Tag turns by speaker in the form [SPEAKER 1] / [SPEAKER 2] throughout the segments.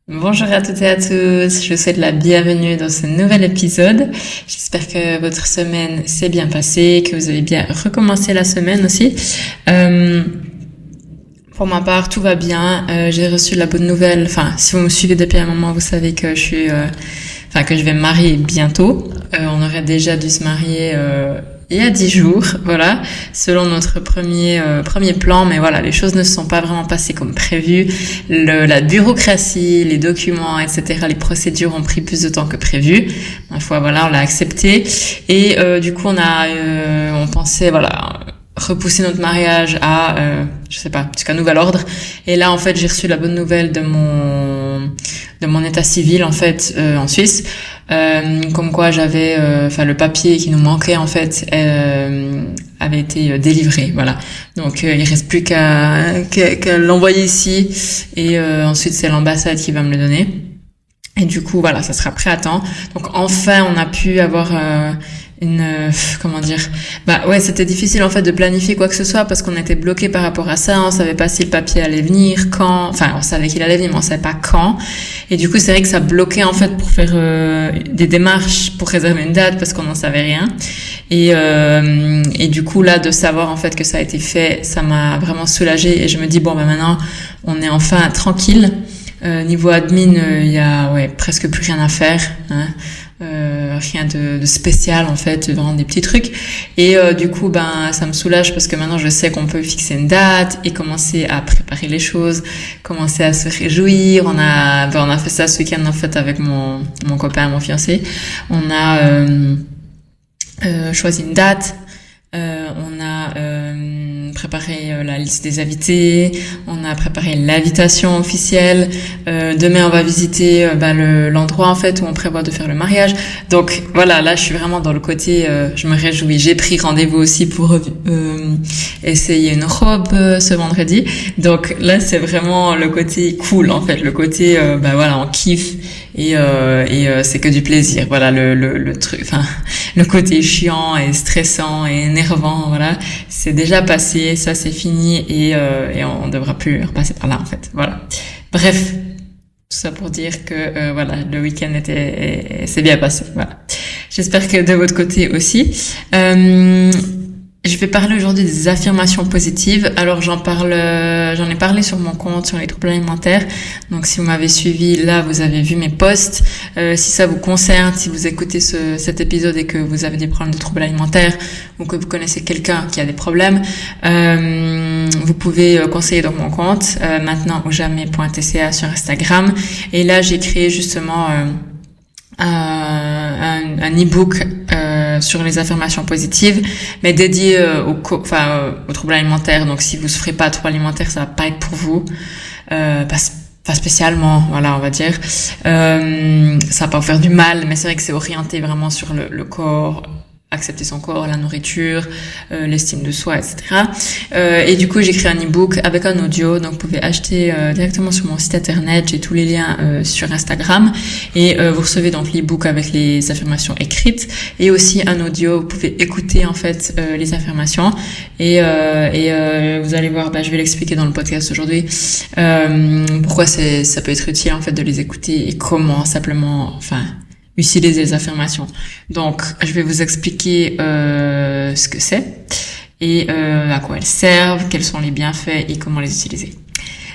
[SPEAKER 1] Bonjour à toutes et à tous, je vous souhaite la bienvenue dans ce nouvel épisode. J'espère que votre semaine s'est bien passée, que vous avez bien recommencé la semaine aussi. Pour ma part, tout va bien. J'ai reçu la bonne nouvelle. Enfin, si vous me suivez depuis un moment, vous savez que que je vais me marier bientôt. On aurait déjà dû se marier il y a 10 jours, voilà, selon notre premier plan, mais voilà, les choses ne se sont pas vraiment passées comme prévu. La bureaucratie, les documents, etc., les procédures ont pris plus de temps que prévu. Ma foi, voilà, on l'a accepté. Et du coup, on pensait, voilà, repousser notre mariage à, je sais pas, jusqu'à nouvel ordre. Et là, en fait, j'ai reçu la bonne nouvelle de mon état civil, en fait, en Suisse. Comme quoi j'avais, le papier qui nous manquait en fait avait été délivré, voilà. Donc il reste plus qu'à l'envoyer ici et ensuite c'est l'ambassade qui va me le donner. Et du coup voilà, ça sera prêt à temps. Donc enfin on a pu avoir c'était difficile en fait de planifier quoi que ce soit parce qu'on était bloqué par rapport à ça, on savait pas si le papier allait venir, quand, enfin on savait qu'il allait venir mais on savait pas quand. Et du coup c'est vrai que ça bloquait en fait pour faire des démarches pour réserver une date parce qu'on n'en savait rien. Et du coup là de savoir en fait que ça a été fait, ça m'a vraiment soulagée et je me dis maintenant on est enfin tranquille. Niveau admin, il y a presque plus rien à faire, hein. Rien de spécial en fait, vraiment des petits trucs. Et du coup ça me soulage parce que maintenant je sais qu'on peut fixer une date et commencer à préparer les choses, commencer à se réjouir. On a fait ça ce week-end en fait avec mon copain, mon fiancé. On a choisi une date. On a préparé la liste des invités, on a préparé l'invitation officielle. Demain, on va visiter l'endroit en fait où on prévoit de faire le mariage. Donc voilà, là, je suis vraiment dans le côté, je me réjouis. J'ai pris rendez-vous aussi pour essayer une robe ce vendredi. Donc là, c'est vraiment le côté cool en fait, le côté on kiffe et c'est que du plaisir. Voilà le truc, le côté chiant et stressant et énervant, voilà, c'est déjà passé, ça c'est fini et on devra plus repasser par là en fait. Voilà. Bref, tout ça pour dire que le week-end s'est bien passé. Voilà. J'espère que de votre côté aussi. Je vais parler aujourd'hui des affirmations positives. Alors j'en ai parlé sur mon compte sur les troubles alimentaires. Donc si vous m'avez suivi, là vous avez vu mes posts. Si ça vous concerne, si vous écoutez cet épisode et que vous avez des problèmes de troubles alimentaires ou que vous connaissez quelqu'un qui a des problèmes, vous pouvez conseiller donc mon compte maintenant ou jamais.tca sur Instagram. Et là j'ai créé justement un e-book sur les affirmations positives, mais dédié aux troubles alimentaires. Donc si vous souffrez pas de troubles alimentaires, ça va pas être pour vous, pas spécialement, voilà, on va dire. Ça va pas vous faire du mal, mais c'est vrai que c'est orienté vraiment sur le corps, accepter son corps, la nourriture, l'estime de soi, etc. Et du coup, j'ai créé un e-book avec un audio, donc vous pouvez acheter directement sur mon site internet, j'ai tous les liens sur Instagram, et vous recevez donc l'e-book avec les affirmations écrites, et aussi un audio, vous pouvez écouter en fait les affirmations, et vous allez voir, je vais l'expliquer dans le podcast aujourd'hui, pourquoi ça peut être utile en fait de les écouter, et comment simplement, utiliser les affirmations. Donc, je vais vous expliquer ce que c'est et à quoi elles servent, quels sont les bienfaits et comment les utiliser.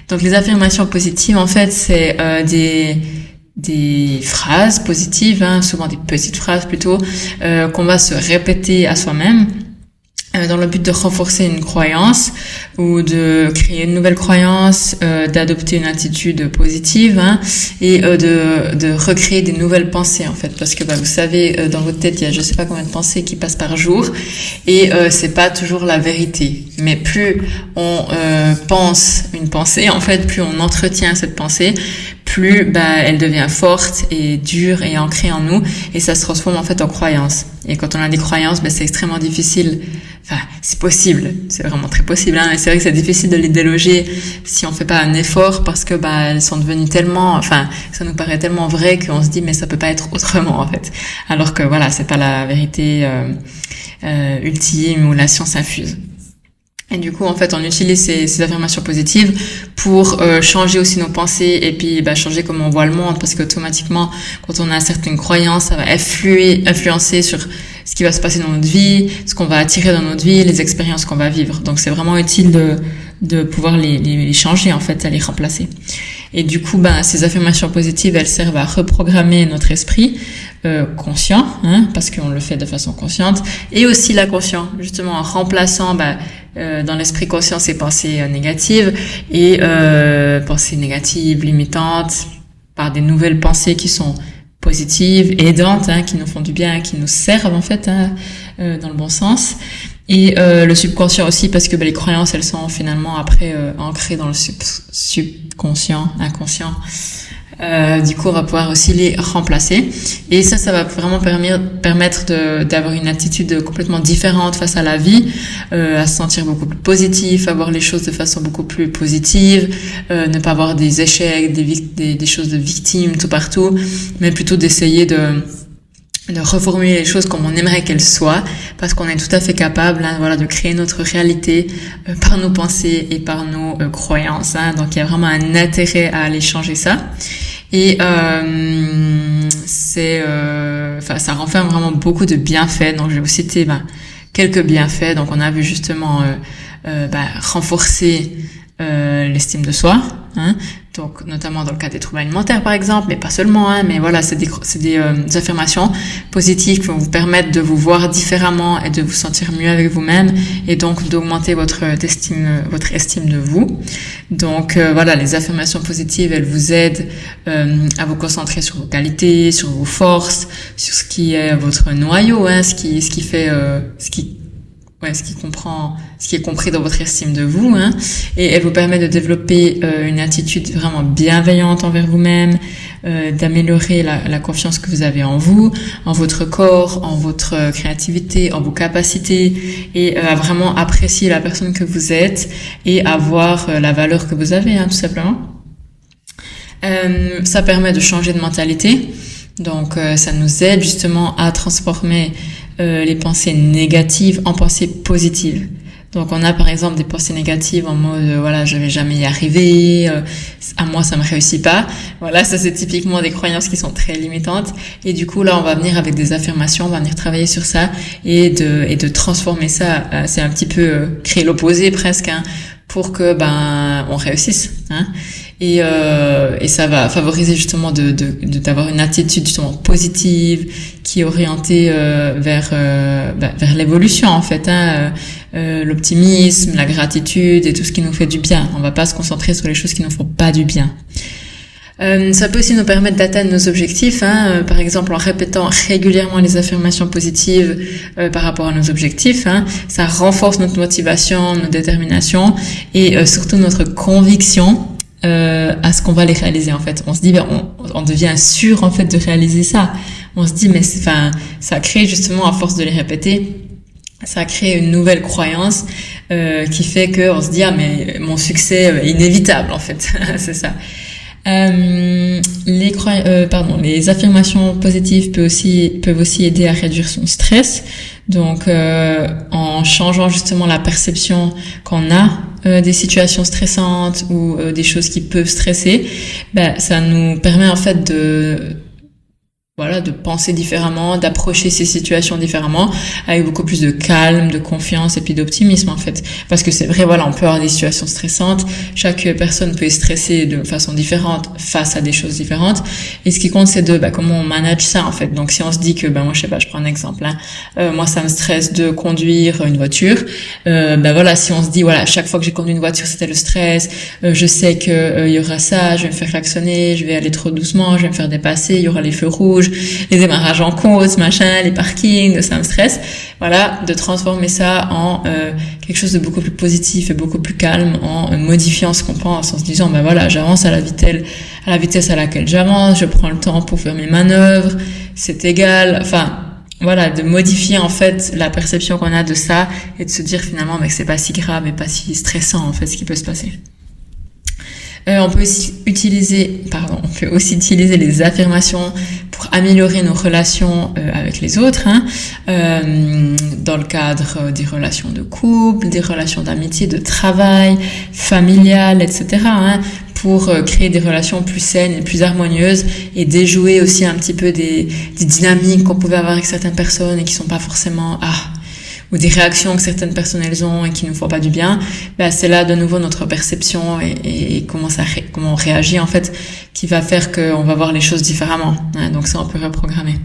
[SPEAKER 1] Donc, les affirmations positives, en fait, c'est des phrases positives, souvent des petites phrases plutôt, qu'on va se répéter à soi-même dans le but de renforcer une croyance ou de créer une nouvelle croyance, d'adopter une attitude positive, et de recréer des nouvelles pensées en fait, parce que vous savez, dans votre tête il y a je sais pas combien de pensées qui passent par jour et c'est pas toujours la vérité, mais plus on pense une pensée en fait, plus on entretient cette pensée, plus elle devient forte et dure et ancrée en nous, et ça se transforme en fait en croyance. Et quand on a des croyances, c'est extrêmement difficile. C'est possible, c'est vraiment très possible, mais c'est vrai que c'est difficile de les déloger si on fait pas un effort, parce que elles sont devenues tellement, ça nous paraît tellement vrai qu'on se dit mais ça peut pas être autrement en fait. Alors que voilà, c'est pas la vérité ultime où la science infuse. Et du coup, en fait, on utilise ces affirmations positives pour changer aussi nos pensées et puis changer comment on voit le monde, parce qu'automatiquement, quand on a certaines croyances, ça va influencer sur ce qui va se passer dans notre vie, ce qu'on va attirer dans notre vie, les expériences qu'on va vivre. Donc, c'est vraiment utile de pouvoir les changer, en fait, à les remplacer. Et du coup, ces affirmations positives, elles servent à reprogrammer notre esprit conscient, parce qu'on le fait de façon consciente, et aussi l'inconscient, justement en remplaçant dans l'esprit conscient ces pensées négatives et pensées négatives, limitantes, par des nouvelles pensées qui sont positives, aidantes, qui nous font du bien, qui nous servent en fait dans le bon sens. Et le subconscient aussi, parce que les croyances, elles sont finalement après ancrées dans le subconscient, inconscient. Du coup, on va pouvoir aussi les remplacer. Et ça va vraiment permettre d'avoir une attitude complètement différente face à la vie, à se sentir beaucoup plus positif, à voir les choses de façon beaucoup plus positive, ne pas avoir des échecs, des choses de victimes tout partout, mais plutôt d'essayer de reformuler les choses comme on aimerait qu'elles soient, parce qu'on est tout à fait capable, de créer notre réalité par nos pensées et par nos croyances. Donc il y a vraiment un intérêt à aller changer ça. Et ça renferme vraiment beaucoup de bienfaits. Donc je vais vous citer quelques bienfaits. Donc on a vu justement renforcer l'estime de soi, donc notamment dans le cas des troubles alimentaires par exemple, mais pas seulement, mais voilà, c'est des affirmations positives qui vont vous permettre de vous voir différemment et de vous sentir mieux avec vous-même, et donc d'augmenter votre estime de vous. Donc les affirmations positives, elles vous aident à vous concentrer sur vos qualités, sur vos forces, sur ce qui est votre noyau, ce qui est compris dans votre estime de vous, et elle vous permet de développer une attitude vraiment bienveillante envers vous-même, d'améliorer la confiance que vous avez en vous, en votre corps, en votre créativité, en vos capacités, et à vraiment apprécier la personne que vous êtes et à voir la valeur que vous avez, tout simplement. Ça permet de changer de mentalité, donc ça nous aide justement à transformer les pensées négatives en pensées positives. Donc on a par exemple des pensées négatives en mode je vais jamais y arriver, à moi ça me réussit pas. Voilà, ça c'est typiquement des croyances qui sont très limitantes, et du coup là on va venir avec des affirmations, on va venir travailler sur ça et de transformer ça, c'est un petit peu créer l'opposé presque, pour que on réussisse, et ça va favoriser justement d'avoir une attitude justement positive qui est orientée vers l'évolution en fait, l'optimisme, la gratitude et tout ce qui nous fait du bien. On va pas se concentrer sur les choses qui nous font pas du bien. Ça peut aussi nous permettre d'atteindre nos objectifs, par exemple en répétant régulièrement les affirmations positives par rapport à nos objectifs. Ça renforce notre motivation, notre détermination et surtout notre conviction à ce qu'on va les réaliser en fait. On se dit on devient sûr en fait de réaliser ça. On se dit ça crée justement, à force de les répéter, ça crée une nouvelle croyance qui fait que on se dit mais mon succès est inévitable en fait. C'est ça. Les affirmations positives peuvent aussi aider à réduire son stress. Donc en changeant justement la perception qu'on a des situations stressantes ou des choses qui peuvent stresser, ça nous permet en fait de penser différemment, d'approcher ces situations différemment, avec beaucoup plus de calme, de confiance et puis d'optimisme en fait. Parce que c'est vrai, on peut avoir des situations stressantes, chaque personne peut stresser de façon différente face à des choses différentes, et ce qui compte c'est comment on manage ça en fait. Donc si on se dit que, moi je sais pas, je prends un exemple, moi ça me stresse de conduire une voiture, si on se dit chaque fois que j'ai conduit une voiture c'était le stress, je sais que il y aura ça, je vais me faire klaxonner, je vais aller trop doucement, je vais me faire dépasser, il y aura les feux rouges, les démarrages en côte, les parkings, ça me stresse. De transformer ça en quelque chose de beaucoup plus positif et beaucoup plus calme, en modifiant ce qu'on pense, en se disant j'avance à la vitesse à laquelle j'avance, je prends le temps pour faire mes manœuvres, c'est égal. De modifier en fait la perception qu'on a de ça et de se dire finalement que c'est pas si grave et pas si stressant en fait ce qui peut se passer. On peut aussi utiliser les affirmations pour améliorer nos relations avec les autres, dans le cadre des relations de couple, des relations d'amitié, de travail, familiales, etc., pour créer des relations plus saines et plus harmonieuses et déjouer aussi un petit peu des dynamiques qu'on pouvait avoir avec certaines personnes et qui sont pas forcément ou des réactions que certaines personnes elles ont et qui nous font pas du bien. C'est là de nouveau notre perception et comment on réagit en fait qui va faire qu'on va voir les choses différemment. Donc ça on peut reprogrammer.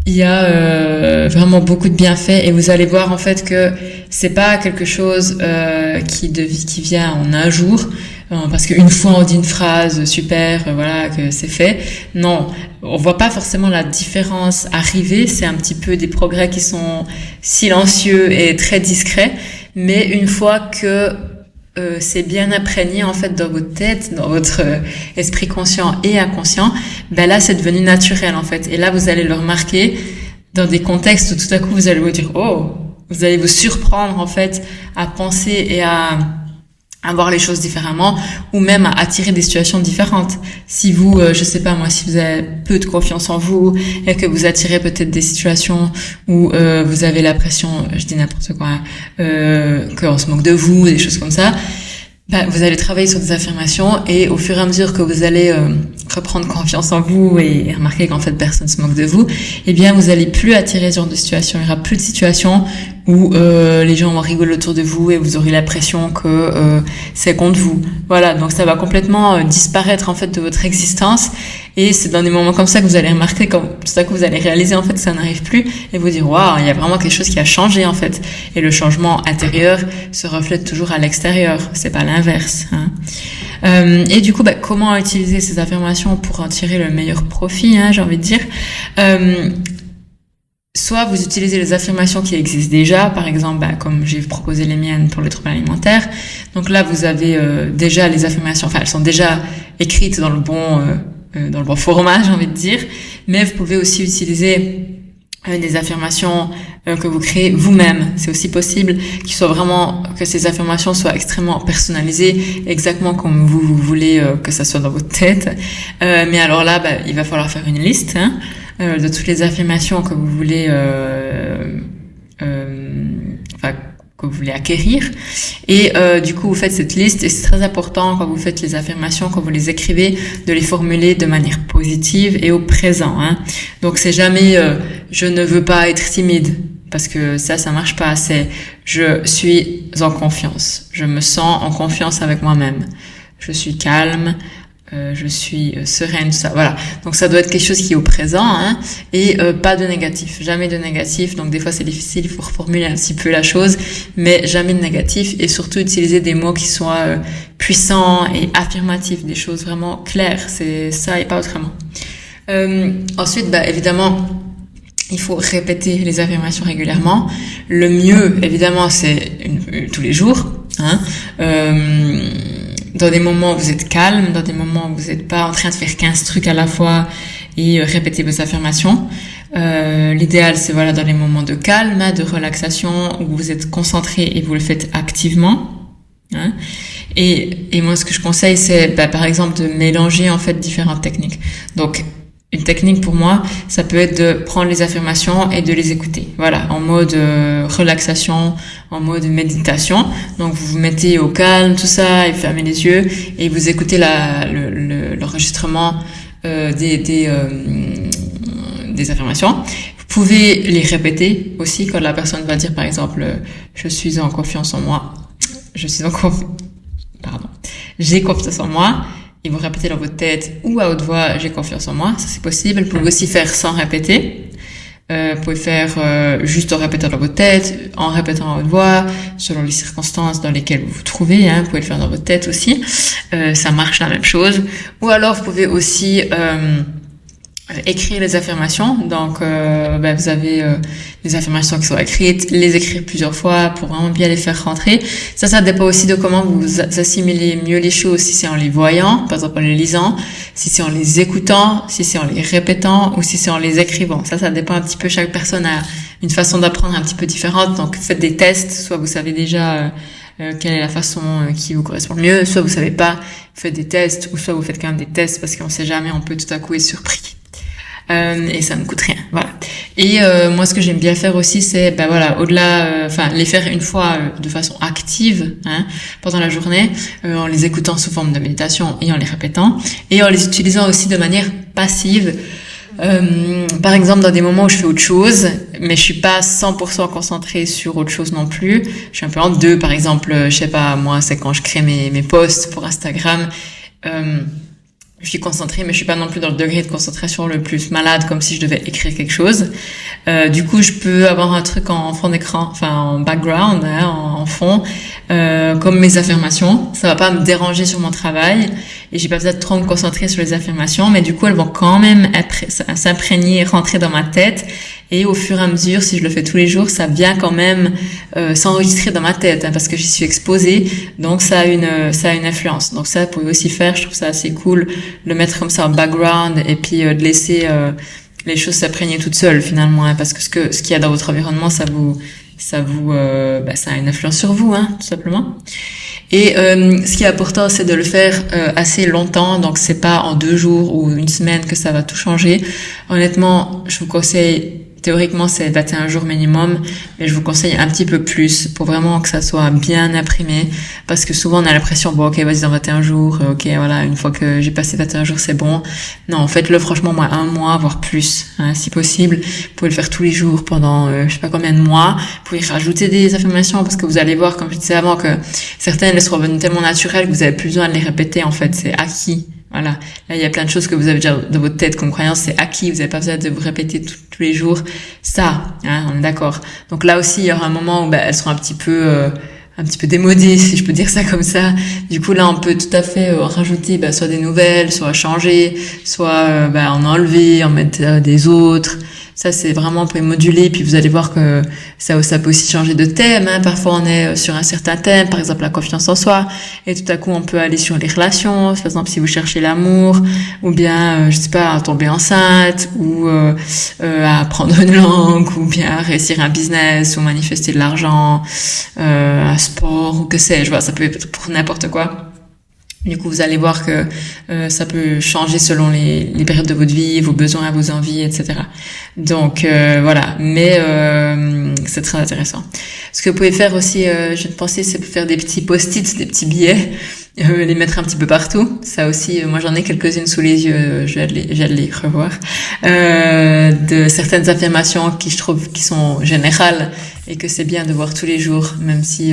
[SPEAKER 1] Il y a vraiment beaucoup de bienfaits et vous allez voir en fait que c'est pas quelque chose qui vient en un jour parce qu'une fois on dit une phrase super voilà que c'est fait. Non, on voit pas forcément la différence arriver, c'est un petit peu des progrès qui sont silencieux et très discrets, mais une fois que c'est bien imprégné en fait dans votre tête, dans votre esprit conscient et inconscient, là c'est devenu naturel en fait. Et là vous allez le remarquer dans des contextes où tout à coup vous allez vous dire vous allez vous surprendre en fait à penser et à voir les choses différemment ou même à attirer des situations différentes. Si vous, je sais pas moi, si vous avez peu de confiance en vous et que vous attirez peut-être des situations où vous avez l'impression, je dis n'importe quoi, qu'on se moque de vous, des choses comme ça, vous allez travailler sur des affirmations et au fur et à mesure que vous allez reprendre confiance en vous et remarquer qu'en fait personne se moque de vous, vous allez plus attirer ce genre de situation. Il y aura plus de situations où les gens vont rigoler autour de vous et vous aurez l'impression que c'est contre vous. Voilà, donc ça va complètement disparaître en fait de votre existence et c'est dans des moments comme ça que vous allez remarquer quand tout à coup vous allez réaliser en fait que ça n'arrive plus et vous dire waouh, il y a vraiment quelque chose qui a changé en fait. Et le changement intérieur se reflète toujours à l'extérieur, c'est pas l'inverse. Et du coup, comment utiliser ces affirmations pour en tirer le meilleur profit, j'ai envie de dire. Soit vous utilisez les affirmations qui existent déjà, par exemple, comme j'ai proposé les miennes pour les troubles alimentaires. Donc là, vous avez déjà les affirmations, elles sont déjà écrites dans le bon format, j'ai envie de dire. Mais vous pouvez aussi utiliser des affirmations que vous créez vous-même. C'est aussi possible que ces affirmations soient extrêmement personnalisées, exactement comme vous voulez que ça soit dans votre tête. Mais alors là, il va falloir faire une liste de toutes les affirmations que vous voulez que vous voulez acquérir. Et du coup, vous faites cette liste et c'est très important quand vous faites les affirmations, quand vous les écrivez, de les formuler de manière positive et au présent. Donc c'est jamais je ne veux pas être timide parce que ça marche pas. C'est je suis en confiance. Je me sens en confiance avec moi-même. Je suis calme. Je suis sereine, ça, voilà. Donc ça doit être quelque chose qui est au présent, et pas de négatif, jamais de négatif. Donc des fois c'est difficile, il faut reformuler un petit peu la chose, mais jamais de négatif et surtout utiliser des mots qui soient puissants et affirmatifs, des choses vraiment claires. C'est ça et pas autrement. Ensuite, évidemment, il faut répéter les affirmations régulièrement. Le mieux, évidemment, c'est tous les jours, dans des moments où vous êtes calme, dans des moments où vous n'êtes pas en train de faire 15 trucs à la fois et répéter vos affirmations. L'idéal, c'est dans les moments de calme, de relaxation, où vous êtes concentré et vous le faites activement. Et moi, ce que je conseille, c'est par exemple de mélanger en fait différentes techniques. Donc, une technique pour moi, ça peut être de prendre les affirmations et de les écouter. Voilà, en mode relaxation, en mode méditation. Donc vous vous mettez au calme, tout ça, et fermez les yeux et vous écoutez l'enregistrement des affirmations. Vous pouvez les répéter aussi quand la personne va dire par exemple je suis en confiance en moi. J'ai confiance en moi. Et vous répétez dans votre tête ou à haute voix, j'ai confiance en moi, ça c'est possible. Vous pouvez aussi faire sans répéter. Vous pouvez faire juste en répétant dans votre tête, en répétant à haute voix, selon les circonstances dans lesquelles vous vous trouvez. Vous pouvez le faire dans votre tête aussi. Ça marche la même chose. Ou alors vous pouvez aussi écrire les affirmations. Donc vous avez des affirmations qui sont écrites, les écrire plusieurs fois pour vraiment bien les faire rentrer. Ça dépend aussi de comment vous assimilez mieux les choses, si c'est en les voyant, par exemple en les lisant, si c'est en les écoutant, si c'est en les répétant ou si c'est en les écrivant. Ça dépend un petit peu, chaque personne a une façon d'apprendre un petit peu différente. Donc faites des tests, soit vous savez déjà quelle est la façon qui vous correspond le mieux. Soit vous savez pas, vous faites des tests, ou soit vous faites quand même des tests parce qu'on sait jamais, on peut tout à coup être surpris. Et ça ne coûte rien, voilà. Et moi, ce que j'aime bien faire aussi, c'est, au-delà, les faire une fois de façon active, pendant la journée, en les écoutant sous forme de méditation et en les répétant, et en les utilisant aussi de manière passive. Par exemple, dans des moments où je fais autre chose, mais je suis pas 100% concentrée sur autre chose non plus. Je suis un peu en deux. Par exemple, je sais pas, moi, c'est quand je crée mes posts pour Instagram. Je suis concentrée, mais je suis pas non plus dans le degré de concentration le plus malade, comme si je devais écrire quelque chose. Du coup, je peux avoir un truc en fond d'écran, en background, en fond, comme mes affirmations. Ça va pas me déranger sur mon travail, et j'ai pas besoin de trop me concentrer sur les affirmations, mais du coup, elles vont quand même s'imprégner, rentrer dans ma tête. Et au fur et à mesure, si je le fais tous les jours, ça vient quand même s'enregistrer dans ma tête, parce que j'y suis exposée, donc ça a une influence. Donc ça, vous pouvez aussi faire, je trouve ça assez cool, de le mettre comme ça en background, et puis de laisser les choses s'imprégner toutes seules finalement, parce que ce qu'il y a dans votre environnement, ça a une influence sur vous, tout simplement. Et ce qui est important, c'est de le faire assez longtemps, donc c'est pas en 2 jours ou une semaine que ça va tout changer. Honnêtement, je vous conseille, théoriquement c'est 21 jours minimum, mais je vous conseille un petit peu plus pour vraiment que ça soit bien imprimé, parce que souvent on a l'impression, bon ok, vas-y dans 21 jours, ok voilà, une fois que j'ai passé 21 jours c'est bon. Non, faites-le franchement moi 1 mois, voire plus, si possible. Vous pouvez le faire tous les jours pendant je sais pas combien de mois. Vous pouvez rajouter des affirmations, parce que vous allez voir, comme je disais avant, que certaines elles seront revenues tellement naturelles que vous avez plus besoin de les répéter, en fait, c'est acquis. Voilà. Là, il y a plein de choses que vous avez déjà dans votre tête comme croyance, c'est acquis, vous n'avez pas besoin de vous répéter tous les jours. Ça, on est d'accord. Donc là aussi, il y aura un moment où elles seront un petit peu démodées, si je peux dire ça comme ça. Du coup, là, on peut tout à fait rajouter soit des nouvelles, soit changer, soit en enlever, en mettre des autres. Ça, c'est vraiment, vous pouvez moduler, puis vous allez voir que ça peut aussi changer de thème. Parfois, on est sur un certain thème, par exemple la confiance en soi, et tout à coup, on peut aller sur les relations. Par exemple, si vous cherchez l'amour, ou bien, je sais pas, à tomber enceinte, ou à apprendre une langue, ou bien à réussir un business, ou manifester de l'argent, un sport, ou que sais-je. Voilà, ça peut être pour n'importe quoi. Du coup, vous allez voir que ça peut changer selon les périodes de votre vie, vos besoins, vos envies, etc. Donc voilà, mais c'est très intéressant. Ce que vous pouvez faire aussi, je viens de penser, c'est faire des petits post-it, des petits billets, les mettre un petit peu partout. Ça aussi, moi j'en ai quelques-unes sous les yeux, je vais les revoir, de certaines affirmations qui je trouve qui sont générales et que c'est bien de voir tous les jours, même si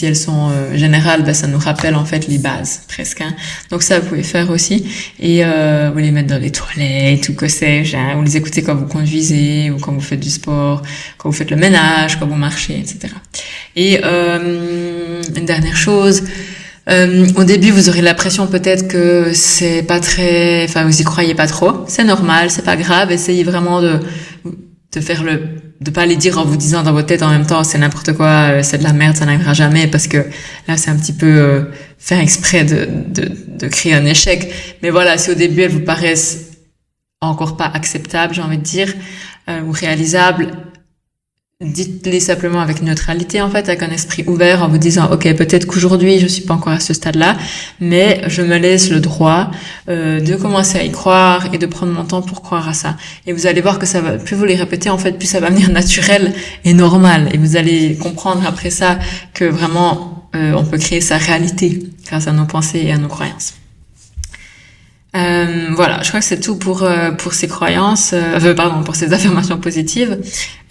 [SPEAKER 1] elles sont générales, ça nous rappelle en fait les bases presque. Donc ça, vous pouvez faire aussi, et vous les mettre dans les toilettes ou que sais-je, ou les écouter quand vous conduisez ou quand vous faites du sport, quand vous faites le ménage, quand vous marchez, etc. Et une dernière chose. Au début, vous aurez l'impression peut-être que c'est pas très, vous y croyez pas trop. C'est normal, c'est pas grave. Essayez vraiment de pas les dire en vous disant dans votre tête en même temps c'est n'importe quoi, c'est de la merde, ça n'arrivera jamais, parce que là c'est un petit peu faire exprès de créer un échec. Mais voilà, si au début elles vous paraissent encore pas acceptables, j'ai envie de dire, ou réalisables, dites-les simplement avec neutralité, en fait, avec un esprit ouvert, en vous disant ok, peut-être qu'aujourd'hui je suis pas encore à ce stade-là, mais je me laisse le droit de commencer à y croire et de prendre mon temps pour croire à ça. Et vous allez voir que ça va, plus vous les répétez, en fait, plus ça va venir naturel et normal, et vous allez comprendre après ça que vraiment on peut créer sa réalité grâce à nos pensées et à nos croyances. Voilà, je crois que c'est tout pour ces croyances, pour ces affirmations positives.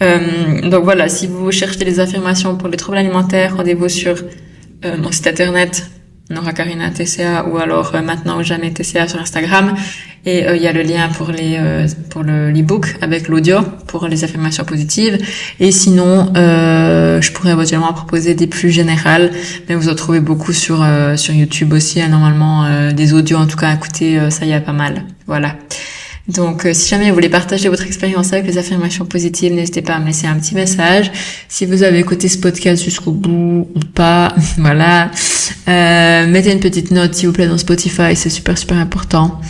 [SPEAKER 1] Donc voilà, si vous cherchez les affirmations pour les troubles alimentaires, rendez-vous sur mon site internet Nora Karina TCA, ou alors maintenant ou jamais TCA sur Instagram, et il y a le lien pour l'e-book avec l'audio pour les affirmations positives. Et sinon je pourrais éventuellement proposer des plus générales, mais vous en trouvez beaucoup sur YouTube aussi, normalement des audios en tout cas à écouter, ça y a pas mal. Voilà. Donc, si jamais vous voulez partager votre expérience avec les affirmations positives, n'hésitez pas à me laisser un petit message. Si vous avez écouté ce podcast jusqu'au bout ou pas, voilà. Mettez une petite note, s'il vous plaît, dans Spotify. C'est super, super important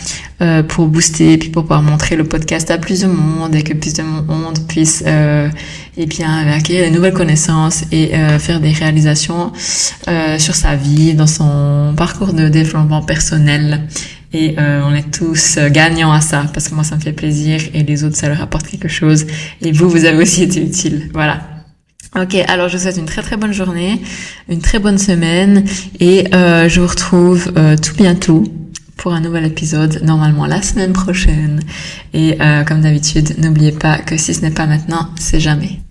[SPEAKER 1] pour booster, puis pour pouvoir montrer le podcast à plus de monde et que plus de monde puisse acquérir de nouvelles connaissances et faire des réalisations sur sa vie, dans son parcours de développement personnel. Et on est tous gagnants à ça, parce que moi ça me fait plaisir et les autres ça leur apporte quelque chose. Et vous avez aussi été utile. Voilà. Ok, alors je vous souhaite une très très bonne journée, une très bonne semaine et je vous retrouve tout bientôt pour un nouvel épisode, normalement la semaine prochaine. Et comme d'habitude, n'oubliez pas que si ce n'est pas maintenant, c'est jamais.